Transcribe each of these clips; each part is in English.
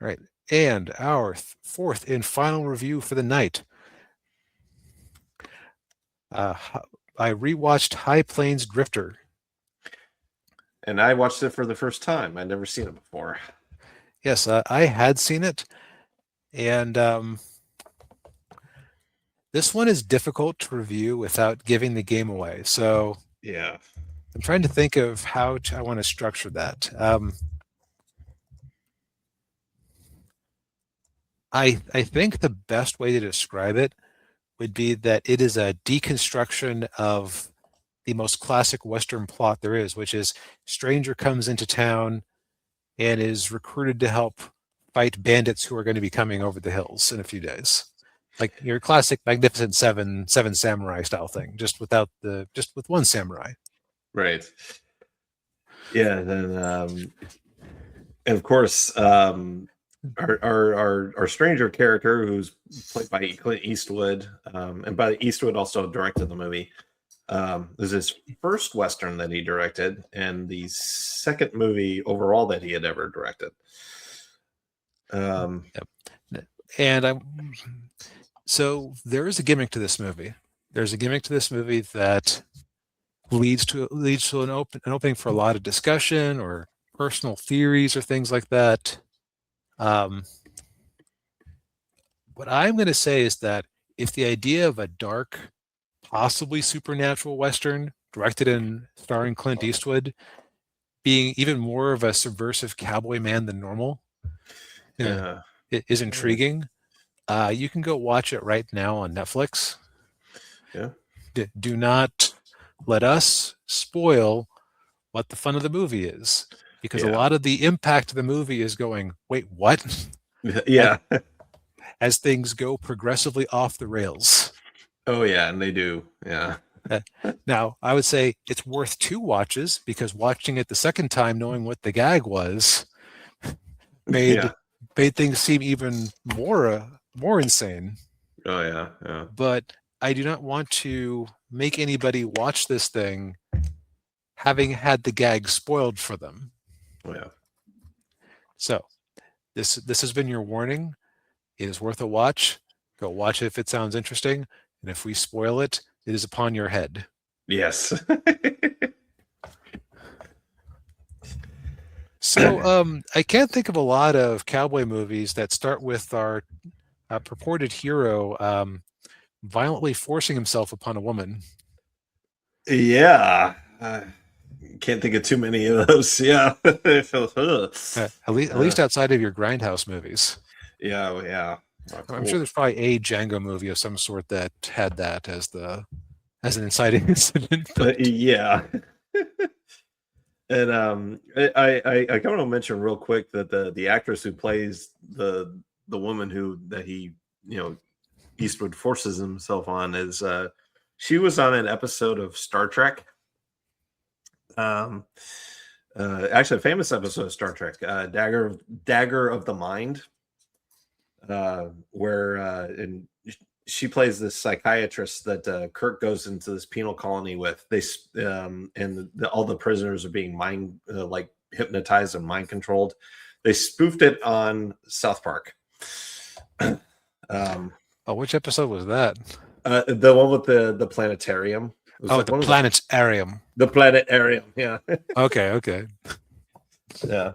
All right. And our fourth and final review for the night. Uh, I rewatched High Plains Drifter. And I watched it for the first time. I'd never seen it before. Yes, I had seen it, and this one is difficult to review without giving the game away. So Yeah. I'm trying to think of how I want to structure that. I think the best way to describe it would be that it is a deconstruction of the most classic Western plot there is, which is stranger comes into town and is recruited to help fight bandits who are going to be coming over the hills in a few days. Like your classic Magnificent Seven samurai style thing, just with one samurai. Right. Yeah. Then, and of course, our stranger character, who's played by Clint Eastwood, and by Eastwood also directed the movie. This is his first Western that he directed, and the second movie overall that he had ever directed. Yep. And so there is a gimmick to this movie. There's a gimmick to this movie that leads to an opening for a lot of discussion or personal theories or things like that. What I'm going to say is that if the idea of a dark, possibly supernatural Western directed and starring Clint Eastwood being even more of a subversive cowboy man than normal, Yeah. it is intriguing. You can go watch it right now on Netflix. Yeah. Do not let us spoil what the fun of the movie is, because a lot of the impact of the movie is going, wait, what? Yeah. As things go progressively off the rails. Oh yeah, and they do. Yeah. Now, I would say it's worth 2 watches, because watching it the second time, knowing what the gag was, made things seem even more insane. Oh yeah, yeah. But I do not want to make anybody watch this thing having had the gag spoiled for them. Oh, yeah. So this has been your warning. It is worth a watch. Go watch it if it sounds interesting. And if we spoil it, it is upon your head. Yes. So I can't think of a lot of cowboy movies that start with our purported hero violently forcing himself upon a woman. Yeah. Can't think of too many of those. Yeah. At least outside of your grindhouse movies. Yeah, yeah. Oh, cool. I'm sure there's probably a Django movie of some sort that had that as an inciting incident. Yeah. And I kind of want to mention real quick that the actress who plays the woman that he Eastwood forces himself on is she was on an episode of Star Trek. Actually, a famous episode of Star Trek, Dagger of the Mind, where and she plays this psychiatrist that Kirk goes into this penal colony with. All the prisoners are being mind like hypnotized and mind controlled. They spoofed it on South Park. Which episode was that? The one with the planetarium. The planetarium. The planetarium. Yeah. Okay. Yeah.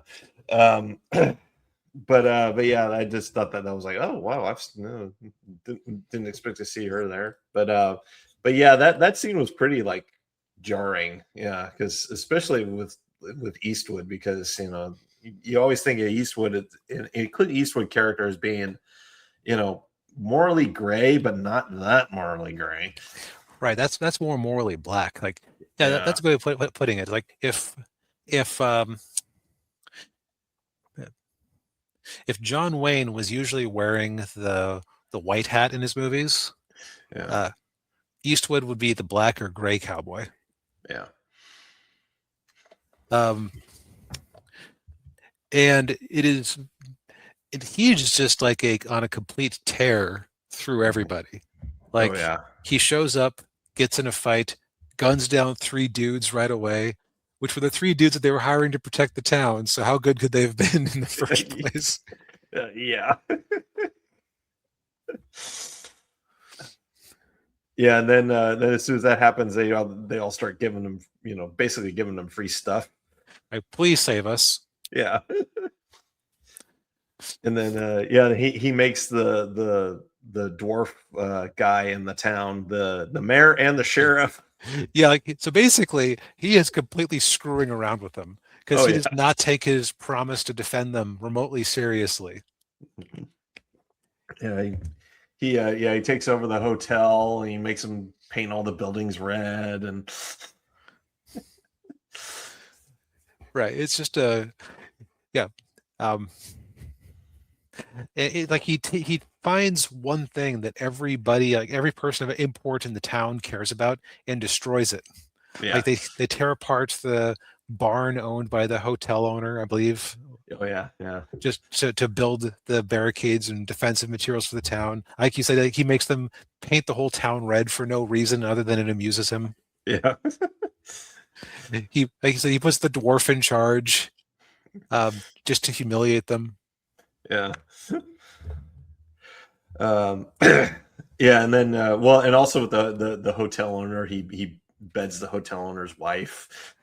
But yeah, I just thought that was like, oh wow, didn't expect to see her there. But yeah, that scene was pretty like jarring. Yeah, because especially with Eastwood, because you always think of Eastwood, a Clint Eastwood character as being morally gray, but not that morally gray. Right. That's more morally black. Like, that's a good way of putting it. Like if John Wayne was usually wearing the white hat in his movies, Eastwood would be the black or gray cowboy. Yeah. And he's just like on a complete tear through everybody. Like, he shows up, gets in a fight, guns down 3 dudes right away, which were the 3 dudes that they were hiring to protect the town. So how good could they have been in the first place? Yeah. Yeah, and then as soon as that happens, they all start giving them, basically giving them free stuff. Like, please save us. Yeah. And then yeah, he makes the dwarf guy in the town the mayor and the sheriff. Yeah, like so basically he is completely screwing around with them because Oh he yeah. does not take his promise to defend them remotely seriously. Yeah, he takes over the hotel and he makes them paint all the buildings red and Right. It's just a yeah. Um like he finds one thing that everybody, like every person of import in the town cares about and destroys it. yeah. Like they tear apart the barn owned by the hotel owner, I believe, Oh yeah, yeah. just to build the barricades and defensive materials for the town. Like you said, like he makes them paint the whole town red for no reason other than it amuses him. Yeah. He, like you said, he puts the dwarf in charge, just to humiliate them. Yeah. Yeah, and then well, and also with the hotel owner, he beds the hotel owner's wife.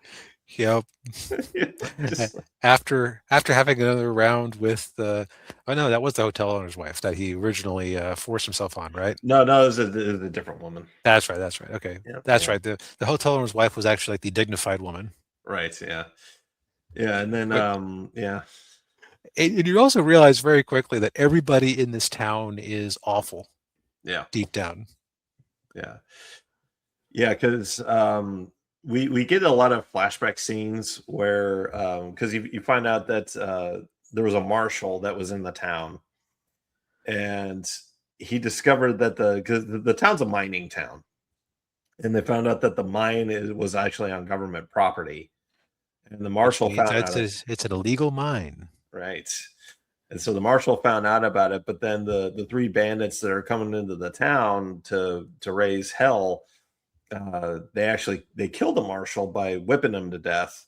Yep. Just After having another round with the, oh no, that was the hotel owner's wife that he originally forced himself on, right? no, it was a different woman. That's right. That's right. Okay, Yeah, that's yeah. right. The hotel owner's wife was actually like the dignified woman. Right, yeah. Yeah, and then But yeah. and you also realize very quickly that everybody in this town is awful Yeah. deep down. Yeah. Yeah, because we get a lot of flashback scenes where because you find out that there was a marshal that was in the town, and he discovered that because the town's a mining town, and they found out that the mine was actually on government property, and the Which marshal means found that's out. it's an illegal mine. Right. And so the marshal found out about it, but then the three bandits that are coming into the town to raise hell, they killed the marshal by whipping him to death,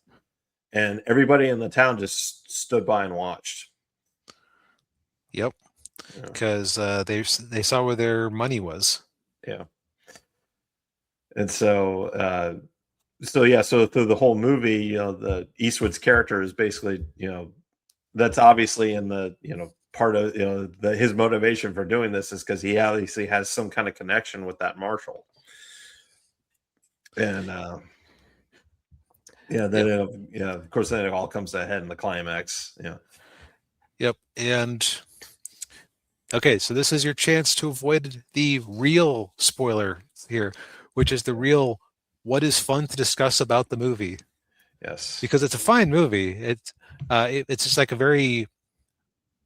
and everybody in the town just stood by and watched. Yep, Yeah, because they saw where their money was. yeah. And so yeah, so through the whole movie, the Eastwood's character is basically, that's obviously in the, part of, his motivation for doing this is because he obviously has some kind of connection with that marshal. And yeah, then Yep, yeah, of course, then it all comes to a head in the climax. Yeah. yep. And okay, so this is your chance to avoid the real spoiler here, which is the real what is fun to discuss about the movie, Yes. because it's a fine movie. It's just like a very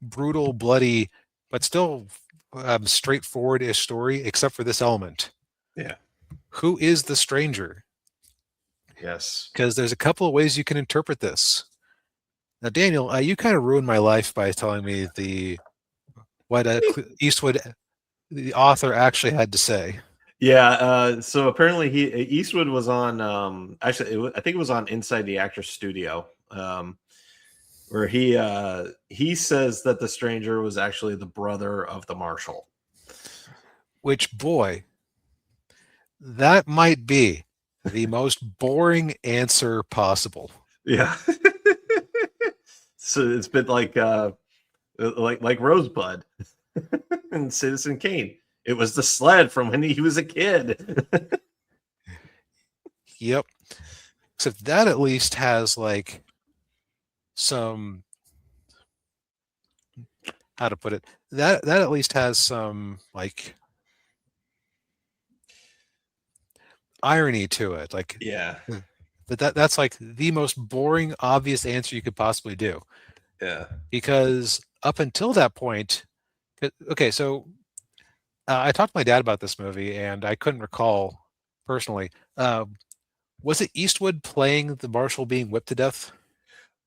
brutal, bloody, but still straightforward-ish story, except for this element. Yeah. Who is the stranger? Yes. Because there's a couple of ways you can interpret this. Now, Daniel, you kind of ruined my life by telling me what Eastwood, the author, actually had to say. Yeah. So apparently, Eastwood was on. Actually, I think it was on Inside the Actors Studio, where he says that the stranger was actually the brother of the marshal. Which, boy, that might be the most boring answer possible. Yeah. So it's been like Rosebud and Citizen Kane. It was the sled from when he was a kid. Yep. Except that at least has like some, how to put it, that at least has some like irony to it. Like Yeah. that's like the most boring, obvious answer you could possibly do. Yeah. Because up until that point, okay, so I talked to my dad about this movie, and I couldn't recall personally. Was it Eastwood playing the marshal being whipped to death?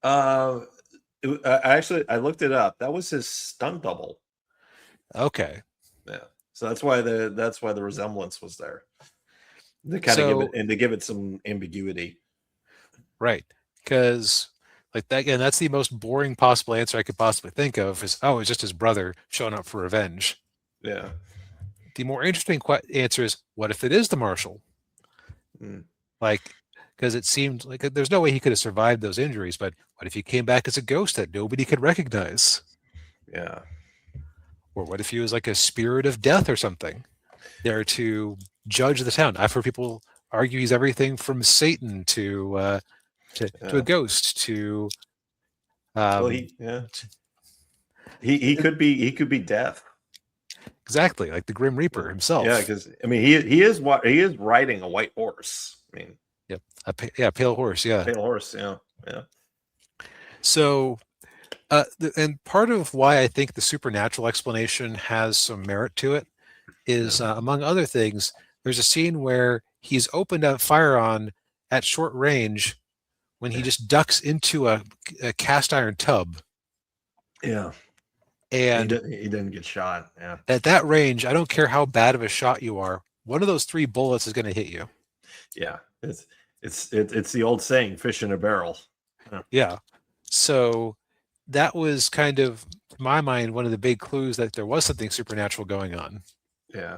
Uh, I looked it up. That was his stunt double. Okay, Yeah. So that's why the resemblance was there. To kind of give it so and to give it some ambiguity. right, because Like that again, that's the most boring possible answer I could possibly think of is, oh, it's just his brother showing up for revenge. Yeah. The more interesting answer is, what if it is the marshal? Mm. Like, because it seemed like there's no way he could have survived those injuries, but what if he came back as a ghost that nobody could recognize? Yeah. Or what if he was like a spirit of death or something, there to judge the town? I've heard people argue he's everything from Satan to a ghost to Well, um, he could be death. exactly like the Grim Reaper himself. Yeah, because I mean he is riding a white horse. I mean, Yep, pale horse. Yeah, pale horse. Yeah, yeah. So, and part of why I think the supernatural explanation has some merit to it is, among other things, there's a scene where he's opened up fire on at short range when he just ducks into a cast iron tub. Yeah. And he didn't get shot. Yeah. at that range, I don't care how bad of a shot you are, one of those 3 bullets is going to hit you. Yeah. It's the old saying, fish in a barrel. Yeah. So that was kind of, in my mind, one of the big clues that there was something supernatural going on. Yeah.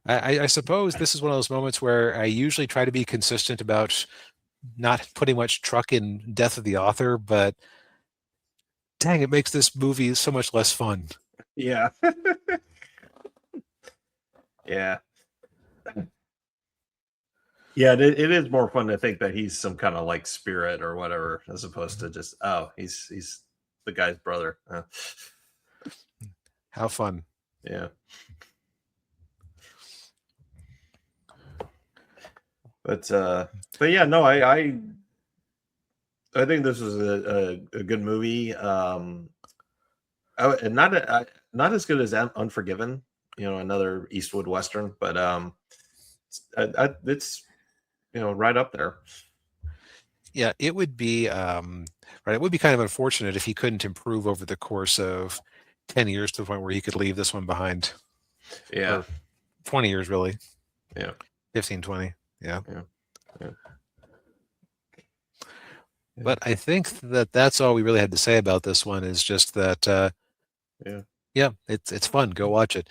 I suppose this is one of those moments where I usually try to be consistent about not putting much truck in death of the author, but dang, it makes this movie so much less fun. Yeah. Yeah. Yeah, it is more fun to think that he's some kind of like spirit or whatever, as opposed to just, oh, he's the guy's brother. How fun. Yeah. But yeah, no, I think this was a good movie. And not as good as Unforgiven, another Eastwood Western, but it's right up there. Yeah, it would be right. It would be kind of unfortunate if he couldn't improve over the course of 10 years to the point where he could leave this one behind. Yeah. Or 20 years, really. Yeah. 15, 20. Yeah. Yeah. But I think that that's all we really had to say about this one, is just that, yeah, it's fun. Go watch it.